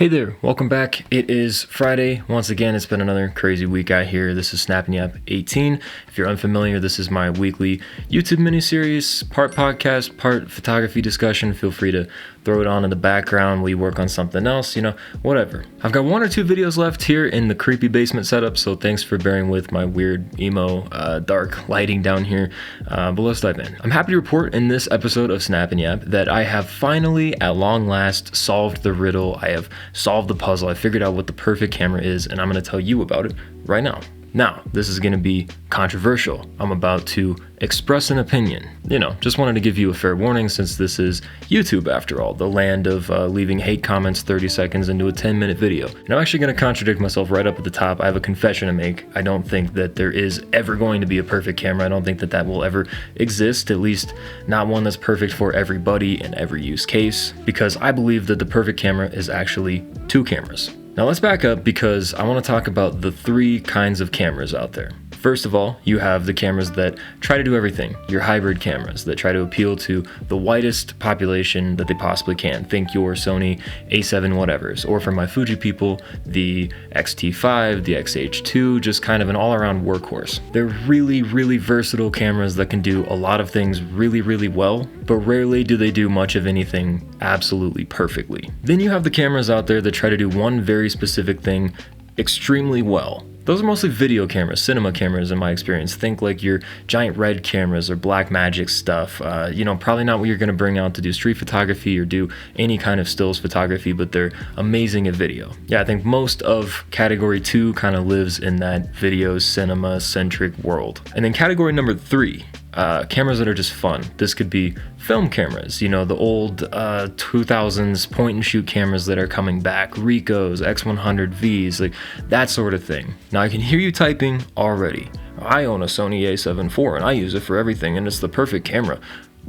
Hey there, welcome back. It is Friday. Once again, it's been another crazy week out here. This is Snap Yap 18. If you're unfamiliar, this is my weekly YouTube miniseries, part podcast, part photography discussion. Feel free to throw it on in the background while you work on something else, whatever. I've got one or two videos left here in the creepy basement setup, so thanks for bearing with my weird emo dark lighting down here, but let's dive in. I'm happy to report in this episode of Snap Yap that I have finally, at long last, solved the riddle. I have solved the puzzle. I figured out what the perfect camera is, and I'm going to tell you about it right now. Now, this is going to be controversial. I'm about to express an opinion. Just wanted to give you a fair warning since this is YouTube after all, the land of leaving hate comments 30 seconds into a 10-minute video. And I'm actually going to contradict myself right up at the top. I have a confession to make. I don't think that there is ever going to be a perfect camera. I don't think that that will ever exist, at least not one that's perfect for everybody in every use case, because I believe that the perfect camera is actually two cameras. Now let's back up because I want to talk about the three kinds of cameras out there. First of all, you have the cameras that try to do everything, your hybrid cameras that try to appeal to the widest population that they possibly can. Think your Sony A7 whatevers, or for my Fuji people, the X-T5, the X-H2, just kind of an all-around workhorse. They're really, really versatile cameras that can do a lot of things really, really well, but rarely do they do much of anything absolutely perfectly. Then you have the cameras out there that try to do one very specific thing extremely well. Those are mostly video cameras, cinema cameras in my experience. Think like your giant red cameras or Blackmagic stuff. Probably not what you're going to bring out to do street photography or do any kind of stills photography, but they're amazing at video. Yeah, I think most of category 2 kind of lives in that video cinema centric world. And then category number 3, cameras that are just fun. This could be film cameras, the old 2000s point and shoot cameras that are coming back, Ricos, X100Vs, like that sort of thing. Now I can hear you typing already. I own a Sony A7 IV and I use it for everything and it's the perfect camera.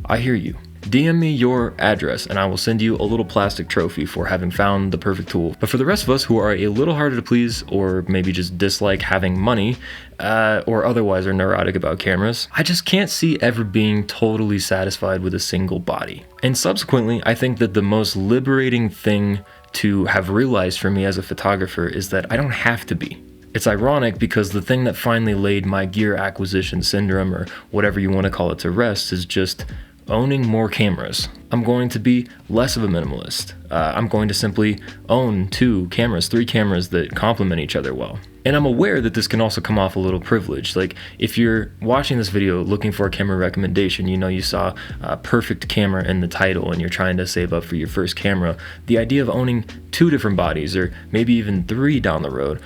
I hear you. DM me your address and I will send you a little plastic trophy for having found the perfect tool. But for the rest of us who are a little harder to please or maybe just dislike having money or otherwise are neurotic about cameras, I just can't see ever being totally satisfied with a single body. And subsequently, I think that the most liberating thing to have realized for me as a photographer is that I don't have to be. It's ironic because the thing that finally laid my gear acquisition syndrome or whatever you want to call it to rest is just owning more cameras. I'm going to be less of a minimalist. I'm going to simply own 2 cameras, 3 cameras that complement each other well. And I'm aware that this can also come off a little privileged. Like if you're watching this video looking for a camera recommendation, you saw a perfect camera in the title and you're trying to save up for your first camera. The idea of owning 2 different bodies or maybe even 3 down the road,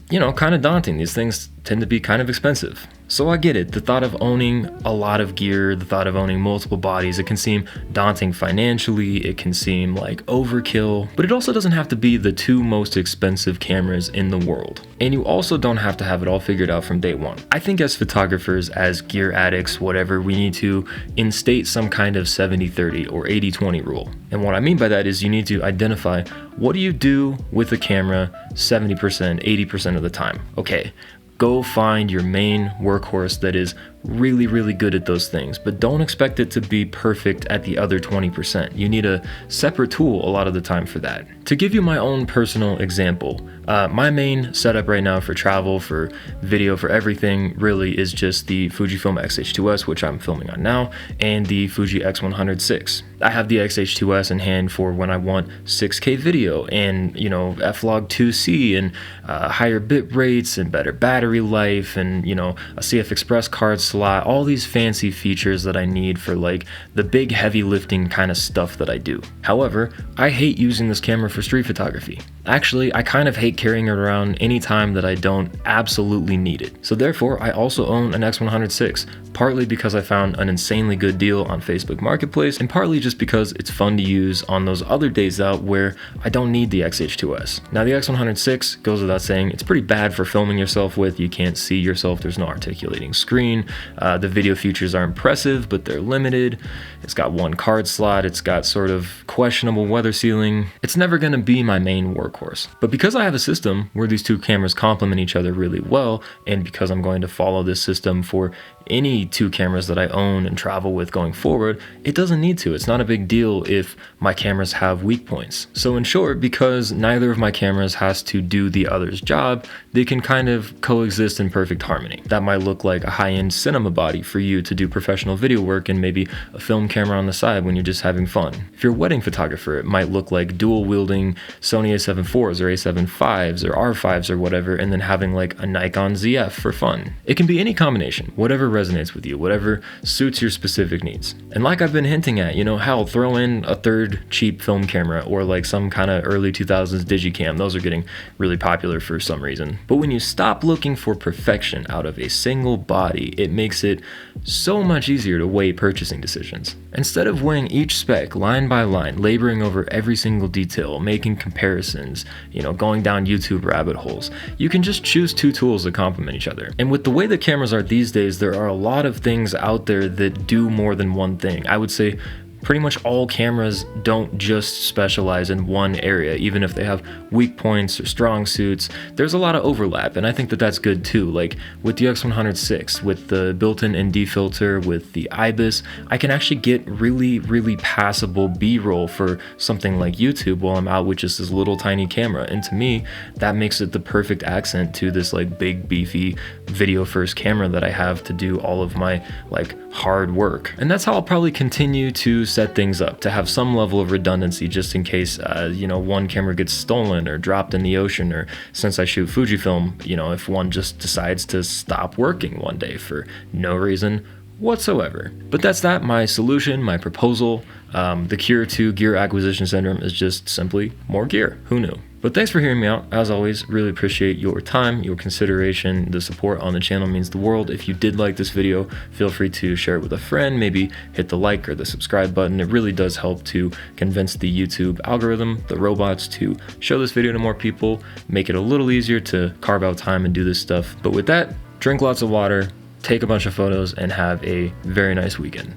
kind of daunting. These things tend to be kind of expensive. So I get it. The thought of owning a lot of gear, the thought of owning multiple bodies, it can seem daunting financially, it can seem like overkill, but it also doesn't have to be the 2 most expensive cameras in the world. And you also don't have to have it all figured out from day one. I think as photographers, as gear addicts, whatever, we need to instate some kind of 70-30 or 80-20 rule. And what I mean by that is you need to identify what do you do with a camera 70%, 80% of the time. Okay, go find your main workhorse that is really, really good at those things, but don't expect it to be perfect at the other 20%. You need a separate tool a lot of the time for that. To give you my own personal example, my main setup right now for travel, for video, for everything really is just the Fujifilm X-H2S, which I'm filming on now, and the Fuji X100 I have the X-H2S in hand for when I want 6K video and, F-Log 2C and higher bit rates and better battery life and, a CF Express card slot, all these fancy features that I need for like the big heavy lifting kind of stuff that I do. However, I hate using this camera for street photography. Actually, I kind of hate carrying it around anytime that I don't absolutely need it. So therefore, I also own an X100 partly because I found an insanely good deal on Facebook Marketplace, and partly just because it's fun to use on those other days out where I don't need the X-H2S. Now the X100 goes without saying, it's pretty bad for filming yourself with. You can't see yourself, there's no articulating screen. The video features are impressive, but they're limited. It's got one card slot. It's got sort of questionable weather sealing. It's never going to be my main workhorse. But because I have a system where these two cameras complement each other really well, and because I'm going to follow this system for any two cameras that I own and travel with going forward, it doesn't need to. It's not a big deal if my cameras have weak points. So in short, because neither of my cameras has to do the other's job, they can kind of coexist in perfect harmony. That might look like a high-end cinema body for you to do professional video work and maybe a film camera on the side when you're just having fun. If you're a wedding photographer, it might look like dual-wielding Sony a7 IVs or a7 Vs or R5s or whatever, and then having like a Nikon ZF for fun. It can be any combination, whatever resonates with you, whatever suits your specific needs. And like I've been hinting at, hell, throw in a third cheap film camera or like some kind of early 2000s digicam. Those are getting really popular for some reason. But when you stop looking for perfection out of a single body, it makes it so much easier to weigh purchasing decisions. Instead of weighing each spec line by line, laboring over every single detail, making comparisons, going down YouTube rabbit holes, you can just choose two tools that complement each other. And with the way the cameras are these days, there are a lot of things out there that do more than one thing. I would say pretty much all cameras don't just specialize in one area, even if they have weak points or strong suits. There's a lot of overlap, and I think that that's good too. Like with the X100 VI, with the built-in ND filter, with the IBIS, I can actually get really, really passable B-roll for something like YouTube while I'm out with just this little tiny camera. And to me, that makes it the perfect accent to this like big, beefy video first camera that I have to do all of my like hard work. And that's how I'll probably continue to set things up, to have some level of redundancy just in case one camera gets stolen or dropped in the ocean, or since I shoot Fujifilm, if one just decides to stop working one day for no reason whatsoever. But that's that. My solution, my proposal, the cure to gear acquisition syndrome is just simply more gear. Who knew? But thanks for hearing me out. As always, really appreciate your time, your consideration. The support on the channel means the world. If you did like this video, feel free to share it with a friend, maybe hit the like or the subscribe button. It really does help to convince the YouTube algorithm, the robots, to show this video to more people, make it a little easier to carve out time and do this stuff. But with that, drink lots of water, take a bunch of photos, and have a very nice weekend.